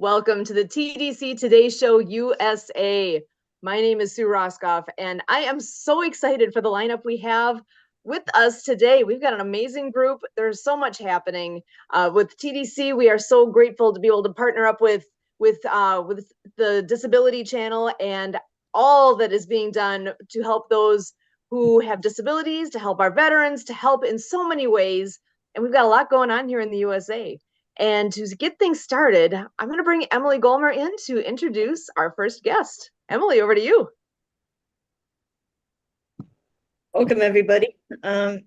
Welcome to the TDC Today Show USA. My name is Sue Roscoff, and I am so excited for the lineup we have with us today. We've got an amazing group. There's so much happening with TDC. We are so grateful to be able to partner up with the Disability Channel and all that is being done to help those who have disabilities, to help our veterans, to help in so many ways. And we've got a lot going on here in the USA. And to get things started, I'm going to bring Emily Golmer in to introduce our first guest. Emily, over to you. Welcome, everybody. So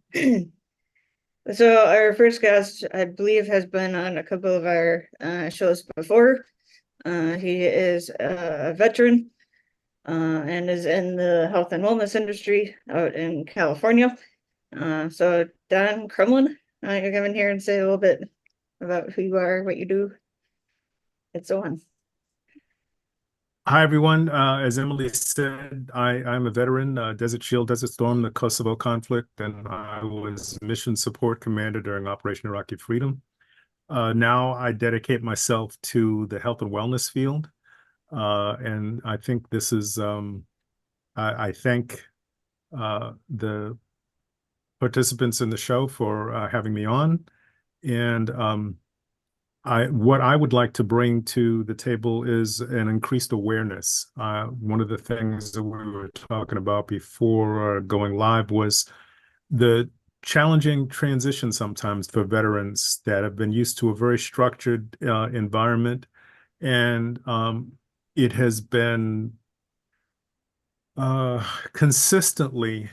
our first guest, I believe, has been on a couple of our shows before. He is a veteran and is in the health and wellness industry out in California. So Don Crumlin, you come in here and say a little bit about who you are, what you do, and so on. Hi, everyone. As Emily said, I'm a veteran, Desert Shield, Desert Storm, the Kosovo conflict, and I was Mission Support Commander during Operation Iraqi Freedom. Now I dedicate myself to the health and wellness field, and I think this is, I thank the participants in the show for having me on, and what I would like to bring to the table is an increased awareness. One of the things that we were talking about before going live was the challenging transition sometimes for veterans that have been used to a very structured environment. And it has been consistently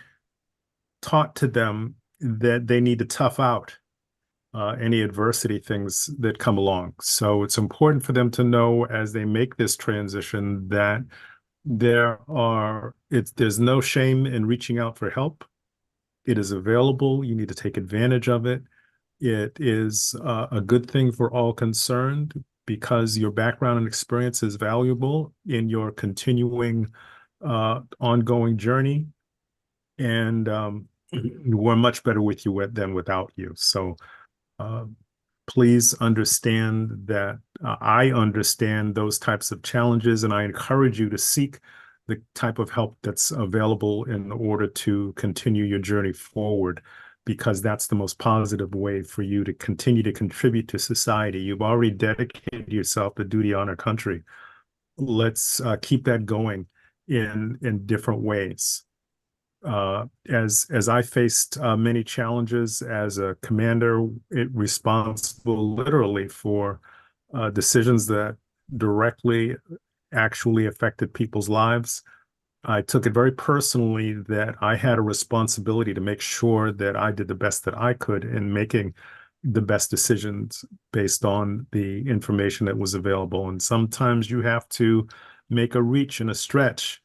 taught to them that they need to tough out any adversity things that come along. So it's important for them to know as they make this transition that there's no shame in reaching out for help. It is available. You need to take advantage of it. It is a good thing for all concerned because your background and experience is valuable in your continuing ongoing journey. And we're much better with you than without you. So please understand that I understand those types of challenges, and I encourage you to seek the type of help that's available in order to continue your journey forward, because that's the most positive way for you to continue to contribute to society. You've already dedicated yourself to duty on our country. Let's keep that going in different ways. As I faced many challenges as a commander, responsible literally for decisions that directly actually affected people's lives, I took it very personally that I had a responsibility to make sure that I did the best that I could in making the best decisions based on the information that was available. And sometimes you have to make a reach and a stretch,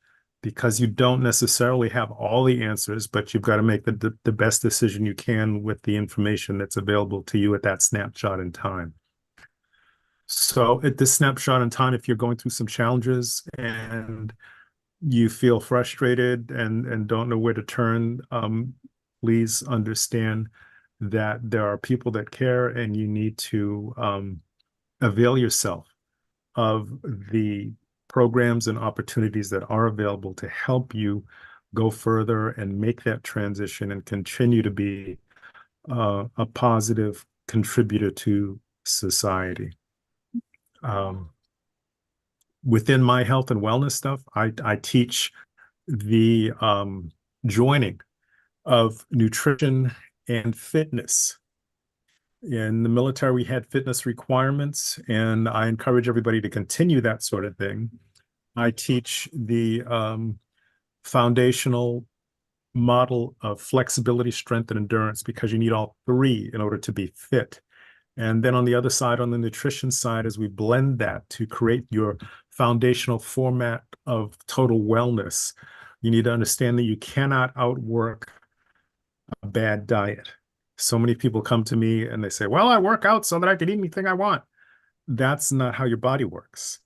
because you don't necessarily have all the answers, but you've got to make the best decision you can with the information that's available to you at that snapshot in time. So at this snapshot in time, if you're going through some challenges and you feel frustrated and don't know where to turn, please understand that there are people that care, and you need to avail yourself of the programs and opportunities that are available to help you go further and make that transition and continue to be a positive contributor to society. Within my health and wellness stuff, I teach the joining of nutrition and fitness. In the military, we had fitness requirements, and I encourage everybody to continue that sort of thing. I teach the foundational model of flexibility, strength, and endurance, because you need all three in order to be fit. And then on the other side, on the nutrition side, as we blend that to create your foundational format of total wellness, you need to understand that you cannot outwork a bad diet. So many people come to me and they say, well, I work out so that I can eat anything I want. That's not how your body works.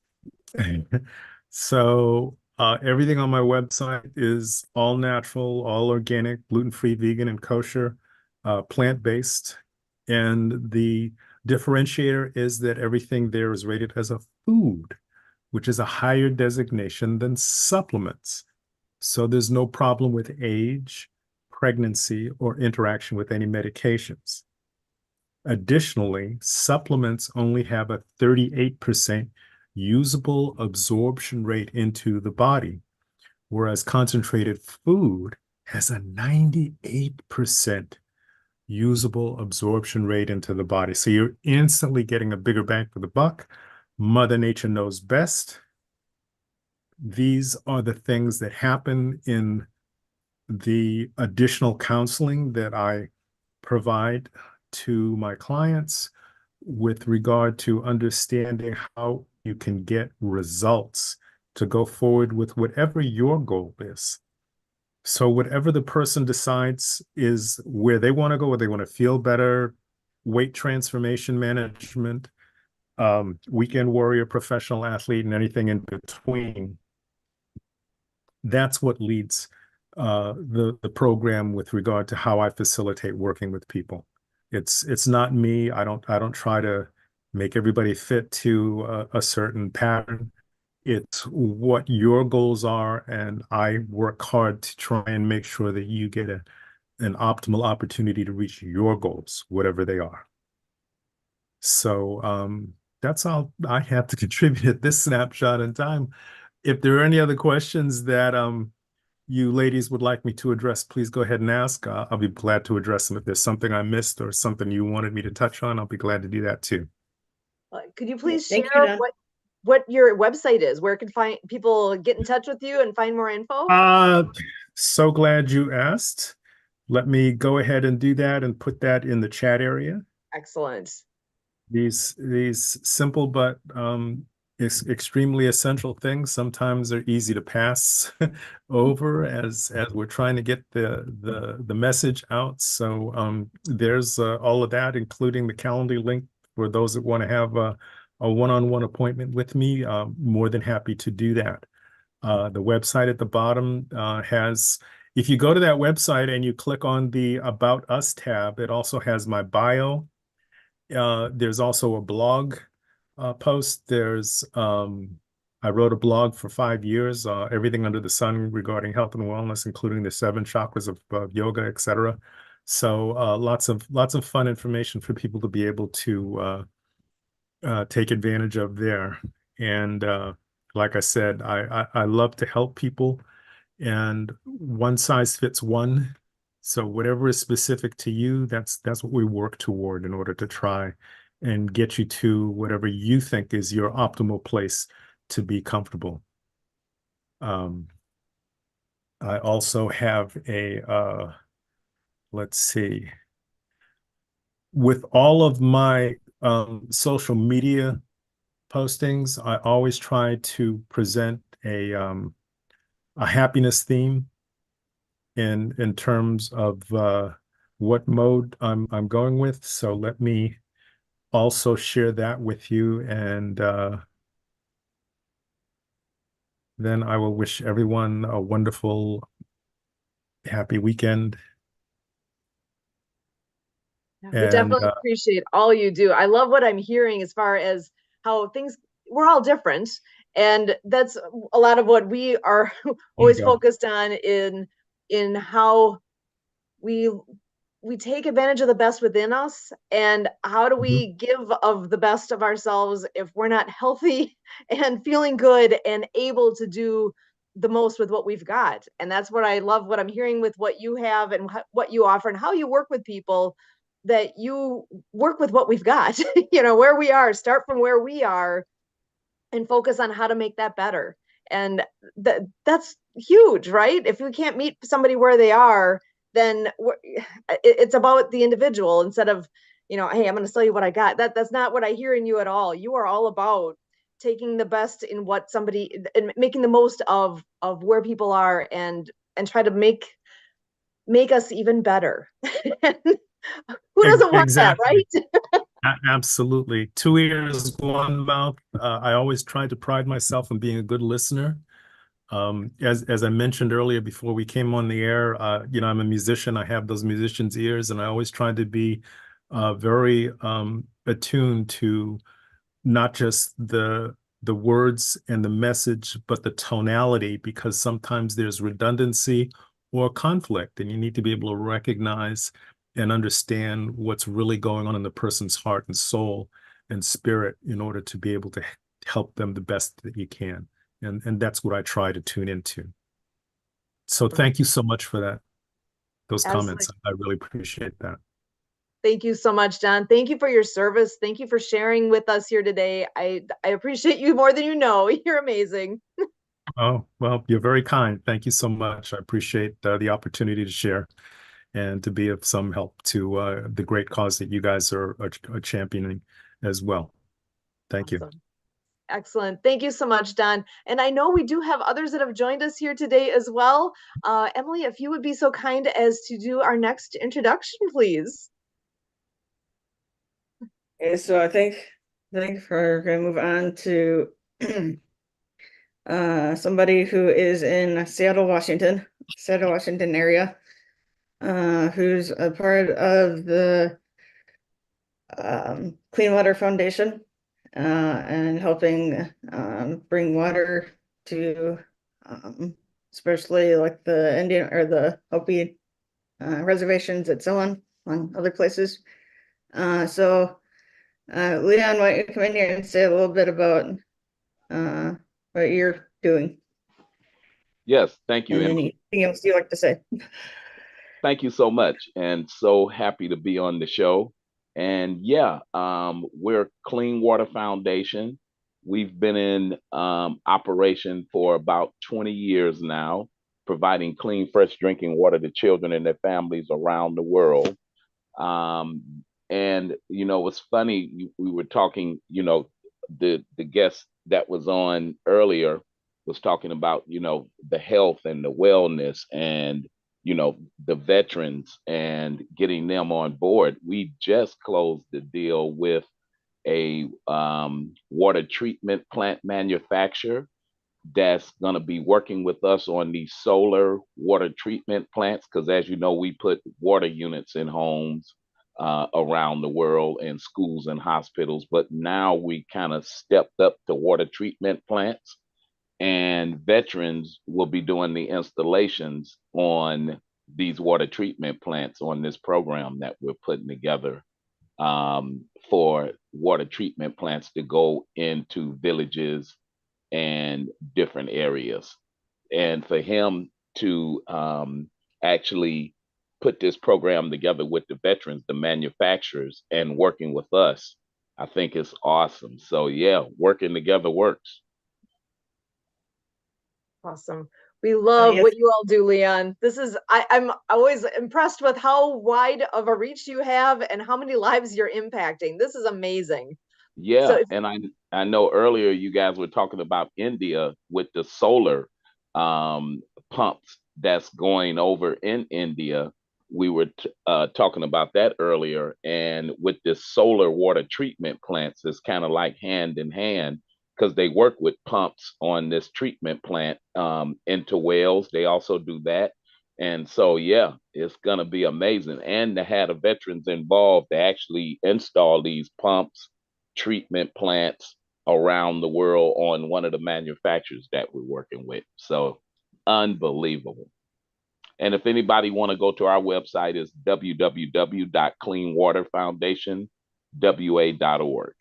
So everything on my website is all natural, all organic, gluten-free, vegan, and kosher, plant-based. And the differentiator is that everything there is rated as a food, which is a higher designation than supplements. So there's no problem with age, pregnancy, or interaction with any medications. Additionally, supplements only have a 38% usable absorption rate into the body, whereas concentrated food has a 98% usable absorption rate into the body. So you're instantly getting a bigger bang for the buck. Mother Nature knows best. These are the things that happen in the additional counseling that I provide to my clients with regard to understanding how you can get results to go forward with whatever your goal is. So whatever the person decides is where they want to go, where they want to feel better, weight transformation management, weekend warrior, professional athlete, and anything in between. That's what leads the program with regard to how I facilitate working with people. It's not me. I don't try to make everybody fit to a certain pattern. It's what your goals are, and I work hard to try and make sure that you get an optimal opportunity to reach your goals, whatever they are. So that's all I have to contribute at this snapshot in time. If there are any other questions that you ladies would like me to address, please go ahead and ask. I'll be glad to address them. If there's something I missed or something you wanted me to touch on, I'll be glad to do that too. Could you please Thank share you, Don. what your website is, where can people get in touch with you and find more info? So glad you asked. Let me go ahead and do that and put that in the chat area. Excellent. These simple but extremely essential things sometimes are easy to pass over as we're trying to get the message out. So there's all of that, including the calendar link for those that want to have a one-on-one appointment with me. More than happy to do that. The website at the bottom has, if you go to that website and you click on the About Us tab, it also has my bio. There's also a blog post. I wrote a blog for 5 years, everything under the sun regarding health and wellness, including the 7 chakras of yoga, etc. So lots of fun information for people to be able to take advantage of there. And like I said, I love to help people, and one size fits one. So whatever is specific to you, that's what we work toward in order to try and get you to whatever you think is your optimal place to be comfortable. I also have let's see, with all of my social media postings, I always try to present a happiness theme in terms of what mode I'm going with. So let me also share that with you, and then I will wish everyone a wonderful, happy weekend. We definitely appreciate all you do. I love what I'm hearing as far as how we're all different. And that's a lot of what we are always focused on in how we take advantage of the best within us, and how do we give of the best of ourselves if we're not healthy and feeling good and able to do the most with what we've got. And that's what I love, what I'm hearing with what you have and what you offer and how you work with people, that you work with what we've got, where we are, start from where we are and focus on how to make that better. And that's huge, right? If we can't meet somebody where they are, then it's about the individual instead of, hey, I'm going to sell you what I got. That's not what I hear in you at all. You are all about taking the best in what somebody, and making the most of where people are, and try to make us even better. Who doesn't want that, right? Absolutely. 2 ears, 1 mouth. I always try to pride myself on being a good listener. As I mentioned earlier before we came on the air, I'm a musician. I have those musician's ears, and I always try to be very attuned to not just the the words and the message, but the tonality, because sometimes there's redundancy or conflict, and you need to be able to recognize and understand what's really going on in the person's heart and soul and spirit in order to be able to help them the best that you can. And that's what I try to tune into. So thank you so much for that, those Absolutely. comments. I really appreciate that. Thank you so much, Don. Thank you for your service. Thank you for sharing with us here today. I appreciate you more than you know. You're amazing. Oh, well, you're very kind. Thank you so much. I appreciate the opportunity to share and to be of some help to the great cause that you guys are championing as well. Thank you. Awesome. Excellent. Thank you so much, Don. And I know we do have others that have joined us here today as well. Emily, if you would be so kind as to do our next introduction, please. Okay, so I think we're gonna move on to somebody who is in Seattle, Washington area, who's a part of the Clean Water Foundation, and helping bring water to especially like the Indian or the Hopi reservations and so on, among other places. So Leon, why don't you come in here and say a little bit about what you're doing? Yes, thank you, And Emily. anything else you like to say? Thank you so much, and so happy to be on the show. And yeah, we're Clean Water Foundation. We've been in operation for about 20 years now, providing clean, fresh drinking water to children and their families around the world. And you know, it's funny, we were talking, you know, the guest that was on earlier was talking about, you know, the health and the wellness and, you know, the veterans and getting them on board. We just closed the deal with a water treatment plant manufacturer that's going to be working with us on these solar water treatment plants, because as you know, we put water units in homes around the world and schools and hospitals, but now we kind of stepped up to water treatment plants, and veterans will be doing the installations on these water treatment plants on this program that we're putting together for water treatment plants to go into villages and different areas. And for him to actually put this program together with the veterans, the manufacturers, and working with us, I think it's awesome. So yeah, working together works. Awesome. We love Yes. what you all do, Leon. I'm always impressed with how wide of a reach you have and how many lives you're impacting. This is amazing. Yeah, So and I know earlier you guys were talking about India with the solar pumps that's going over in India. We were talking about that earlier, and with this solar water treatment plants, it's kind of like hand in hand because they work with pumps on this treatment plant into wells. They also do that. And so, yeah, it's going to be amazing. And to have the veterans involved to actually install these pumps, treatment plants around the world on one of the manufacturers that we're working with. So unbelievable. And if anybody want to go to our website, is www.cleanwaterfoundationwa.org.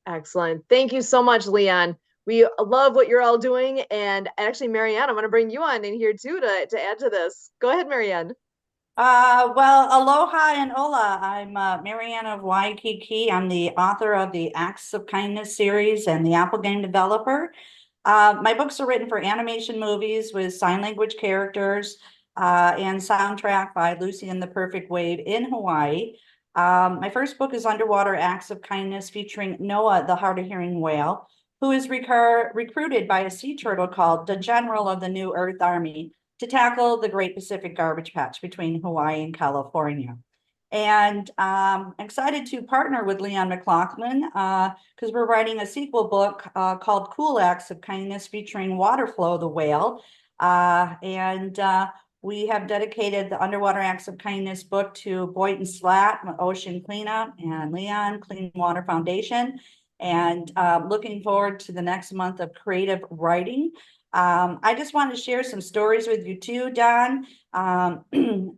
excellent. Thank you so much, Leon. We love what you're all doing. And actually, Marianne, I'm going to bring you on in here too to add to this. Go ahead, Marianne. Well, aloha and ola. I'm Marianne of Waikiki. I'm the author of the Acts of Kindness series and the Apple game developer. My books are written for animation movies with sign language characters and soundtrack by Lucy and the Perfect Wave in Hawaii. My first book is Underwater Acts of Kindness, featuring Noah, the hard-of-hearing whale, who is recruited by a sea turtle called the General of the New Earth Army to tackle the Great Pacific Garbage Patch between Hawaii and California. And I'm excited to partner with Leon McLaughlin because we're writing a sequel book called Cool Acts of Kindness, featuring Waterflow the whale. We have dedicated the Underwater Acts of Kindness book to Boynton Slat, Ocean Cleanup, and Leon, Clean Water Foundation. and looking forward to the next month of creative writing. I just want to share some stories with you too, Don.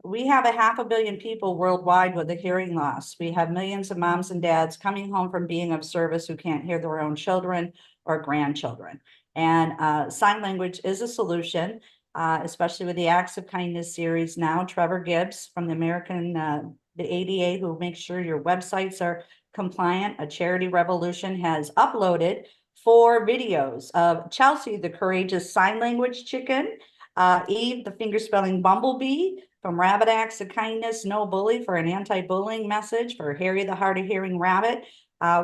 We have 500 million people worldwide with a hearing loss. We have millions of moms and dads coming home from being of service who can't hear their own children or grandchildren. And sign language is a solution, especially with the Acts of Kindness series now. Trevor Gibbs from the the ADA, who makes sure your websites are compliant. A Charity Revolution has uploaded 4 videos of Chelsea, the courageous sign language chicken, Eve, the fingerspelling bumblebee, from Rabbit Acts of Kindness, No Bully, for an anti-bullying message, for Harry, the hard of hearing rabbit.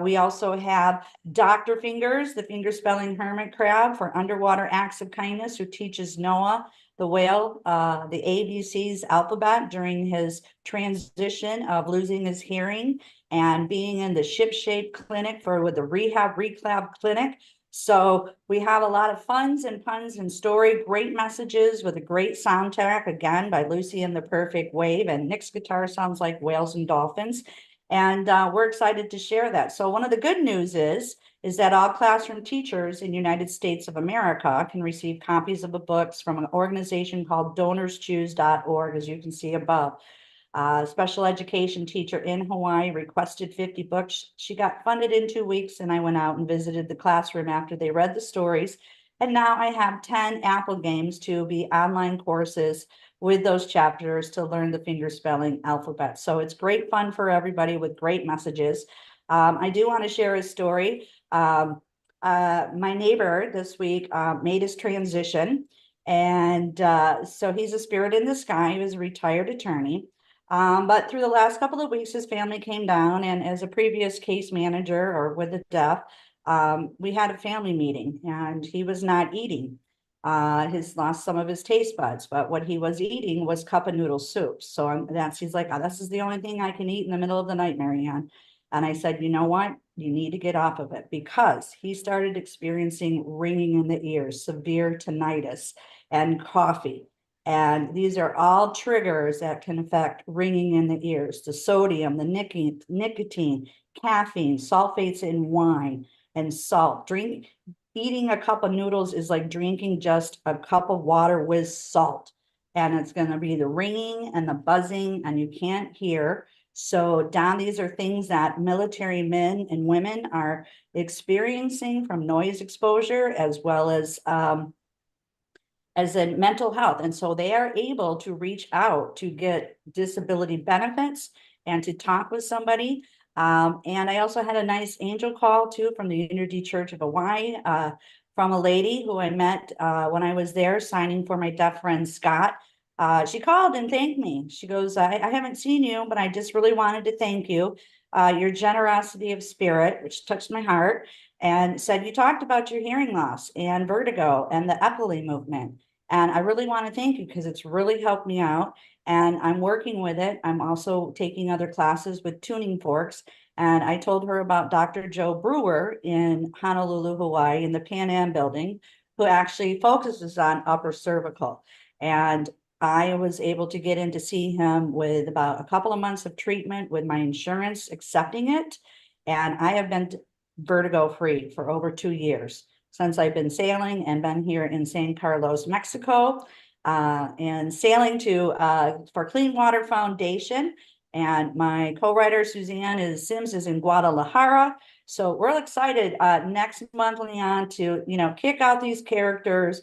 We also have Dr. Fingers, the fingerspelling hermit crab, for Underwater Acts of Kindness, who teaches Noah, the whale, the ABC's alphabet during his transition of losing his hearing and being in the ship-shape clinic with the rehab clinic. So we have a lot of funs and puns and story, great messages with a great soundtrack, again, by Lucy and the Perfect Wave. And Nick's guitar sounds like whales and dolphins. And we're excited to share that. So one of the good news is that all classroom teachers in the United States of America can receive copies of the books from an organization called DonorsChoose.org, as you can see above. Special education teacher in Hawaii requested 50 books. She got funded in 2 weeks, and I went out and visited the classroom after they read the stories. And now I have 10 Apple games to be online courses with those chapters to learn the fingerspelling alphabet. So it's great fun for everybody with great messages. I do want to share a story. My neighbor this week made his transition. And so he's a spirit in the sky. He was a retired attorney. But through the last couple of weeks, his family came down, and as a previous case manager or with the deaf, we had a family meeting, and he was not eating. He's lost some of his taste buds, but what he was eating was cup of noodle soup. So he's like, oh, this is the only thing I can eat in the middle of the night, Marianne. And I said, you know what? You need to get off of it, because he started experiencing ringing in the ears, severe tinnitus, and coffee. And these are all triggers that can affect ringing in the ears: the sodium, the nicotine, caffeine, sulfates in wine, and salt. Eating a cup of noodles is like drinking just a cup of water with salt. And it's going to be the ringing and the buzzing, and you can't hear. So, Don, these are things that military men and women are experiencing from noise exposure, as well as in mental health. And so they are able to reach out to get disability benefits and to talk with somebody. And I also had a nice angel call too from the Unity Church of Hawaii, from a lady who I met when I was there signing for my deaf friend Scott. She called and thanked me. She goes, I haven't seen you, but I just really wanted to thank you. Your generosity of spirit, which touched my heart, and said, you talked about your hearing loss and vertigo and the Eppley movement. And I really want to thank you, because it's really helped me out. And I'm working with it. I'm also taking other classes with tuning forks. And I told her about Dr. Joe Brewer in Honolulu, Hawaii, in the Pan Am building, who actually focuses on upper cervical. And I was able to get in to see him with about a couple of months of treatment with my insurance accepting it. And I have been vertigo free for over 2 years since I've been sailing and been here in San Carlos, Mexico, and sailing for Clean Water Foundation. And my co-writer Suzanne Sims is in Guadalajara. So we're excited next month, Leon, to kick out these characters.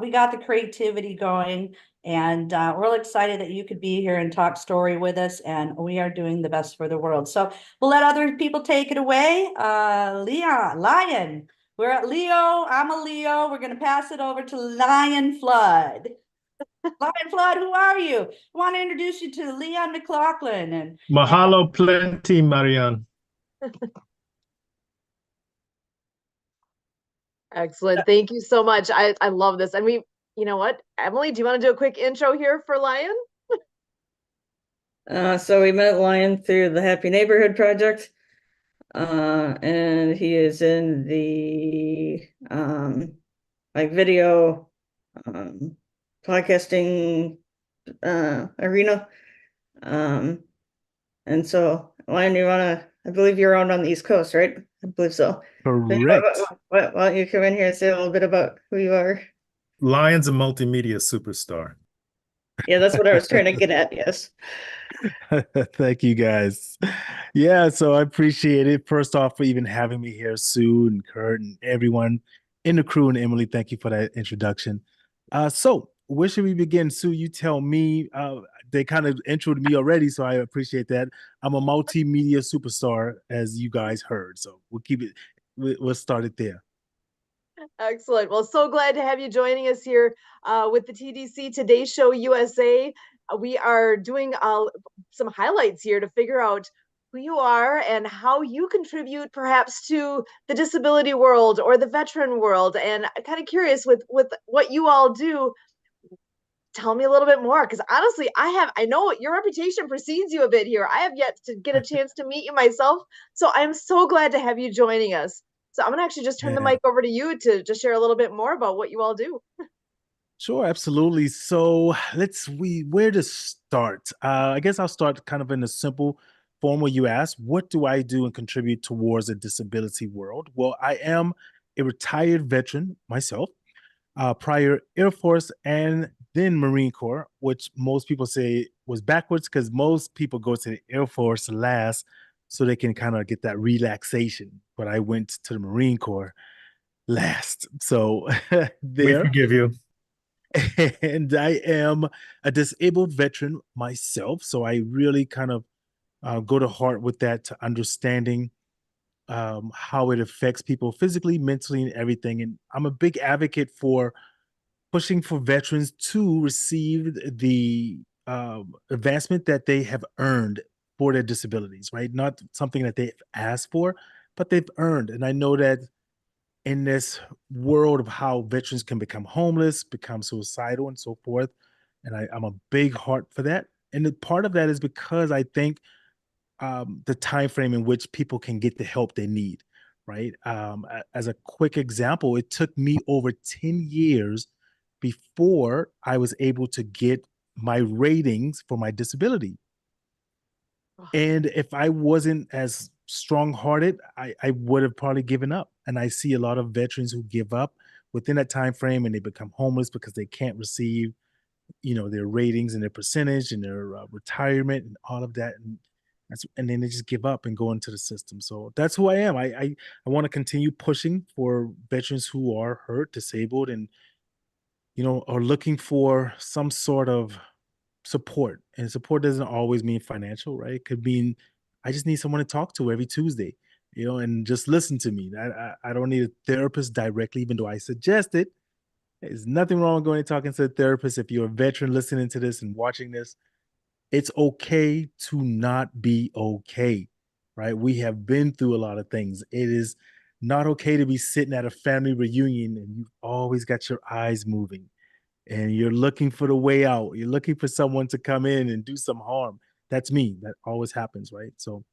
We got the creativity going, and we're excited that you could be here and talk story with us. And we are doing the best for the world. So we'll let other people take it away. Lion. We're at Leo. I'm a Leo. We're going to pass it over to Lion Fludd. Lion Fludd, who are you? I want to introduce you to Leon McLaughlin. And Mahalo plenty, Marianne. Excellent. Thank you so much. I love this. And you know what, Emily, do you want to do a quick intro here for Lion? So we met Lion through the Happy Neighborhood Project. And he is in the video podcasting arena. And so, Lion, you want to I believe you're around on the East Coast, right? I believe so. Correct. Why don't you come in here and say a little bit about who you are? Lions, a multimedia superstar. Yeah, that's what I was trying to get at. Yes. Thank you guys. Yeah, so I appreciate it. First off, for even having me here, Sue and Kurt and everyone in the crew, and Emily, thank you for that introduction. So where should we begin? Sue, you tell me. They kind of introed me already, so I appreciate that. I'm a multimedia superstar, as you guys heard. So we'll keep it. We'll start it there. Excellent. Well, so glad to have you joining us here with the TDC Today Show USA. We are doing some highlights here to figure out who you are and how you contribute perhaps to the disability world or the veteran world. And I'm kind of curious with what you all do. Tell me a little bit more, because honestly, I know your reputation precedes you a bit here. I have yet to get a chance to meet you myself. So I'm so glad to have you joining us. So I'm gonna actually just turn the Yeah. mic over to you to just share a little bit more about what you all do. Sure, absolutely. So where to start? I guess I'll start kind of in a simple form where you ask, what do I do and contribute towards a disability world? Well, I am a retired veteran myself, prior Air Force and then Marine Corps, which most people say was backwards because most people go to the Air Force last so they can kind of get that relaxation. But I went to the Marine Corps last. So We there. forgive you. And I am a disabled veteran myself, so I really kind of go to heart with that, to understanding how it affects people physically, mentally, and everything. And I'm a big advocate for pushing for veterans to receive the advancement that they have earned for their disabilities, right? Not something that they've asked for, but they've earned. And I know that in this world of how veterans can become homeless, become suicidal, and so forth. And I'm a big heart for that. And the part of that is because I think the time frame in which people can get the help they need, right? As a quick example, it took me over 10 years before I was able to get my ratings for my disability. And if I wasn't as strong-hearted, I would have probably given up. And I see a lot of veterans who give up within that time frame and they become homeless because they can't receive, their ratings and their percentage and their retirement and all of that. And then they just give up and go into the system. So that's who I am. I want to continue pushing for veterans who are hurt, disabled, and are looking for some sort of support. And support doesn't always mean financial, right? It could mean I just need someone to talk to every Tuesday, and just listen to me. I don't need a therapist directly, even though I suggest it. There's nothing wrong with going and talking to a therapist. If you're a veteran listening to this and watching this, it's okay to not be okay, right? We have been through a lot of things. It is not okay to be sitting at a family reunion and you've always got your eyes moving and you're looking for the way out. You're looking for someone to come in and do some harm. That's me. That always happens, right? So,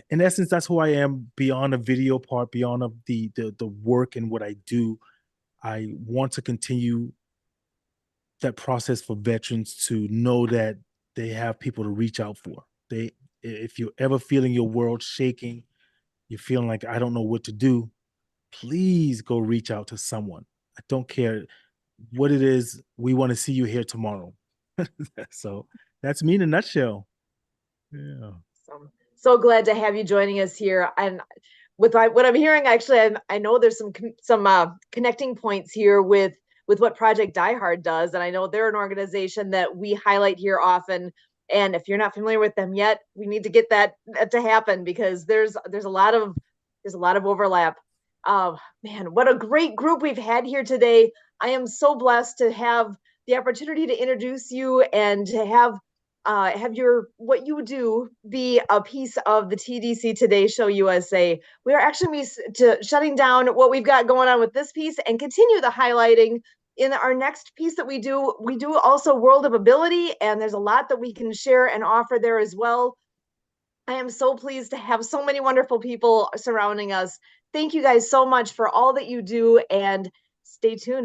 in essence, that's who I am beyond the video part, beyond of the work and what I do. I want to continue that process for veterans to know that they have people to reach out for. If you're ever feeling your world shaking, you're feeling like I don't know what to do, please go reach out to someone. I don't care what it is. We want to see you here tomorrow. So that's me in a nutshell. Yeah. So glad to have you joining us here. And with what I'm hearing, actually, I know there's some connecting points here with what Project Die Hard does, and I know they're an organization that we highlight here often. And if you're not familiar with them yet, we need to get that to happen, because there's a lot of overlap. Oh man, what a great group we've had here today. I am so blessed to have the opportunity to introduce you and to have your what you do be a piece of the TDC Today Show USA. We are actually shutting down what we've got going on with this piece and continue the highlighting in our next piece that we do. We do also World of Ability, and there's a lot that we can share and offer there as well. I am so pleased to have so many wonderful people surrounding us. Thank you guys so much for all that you do, and stay tuned.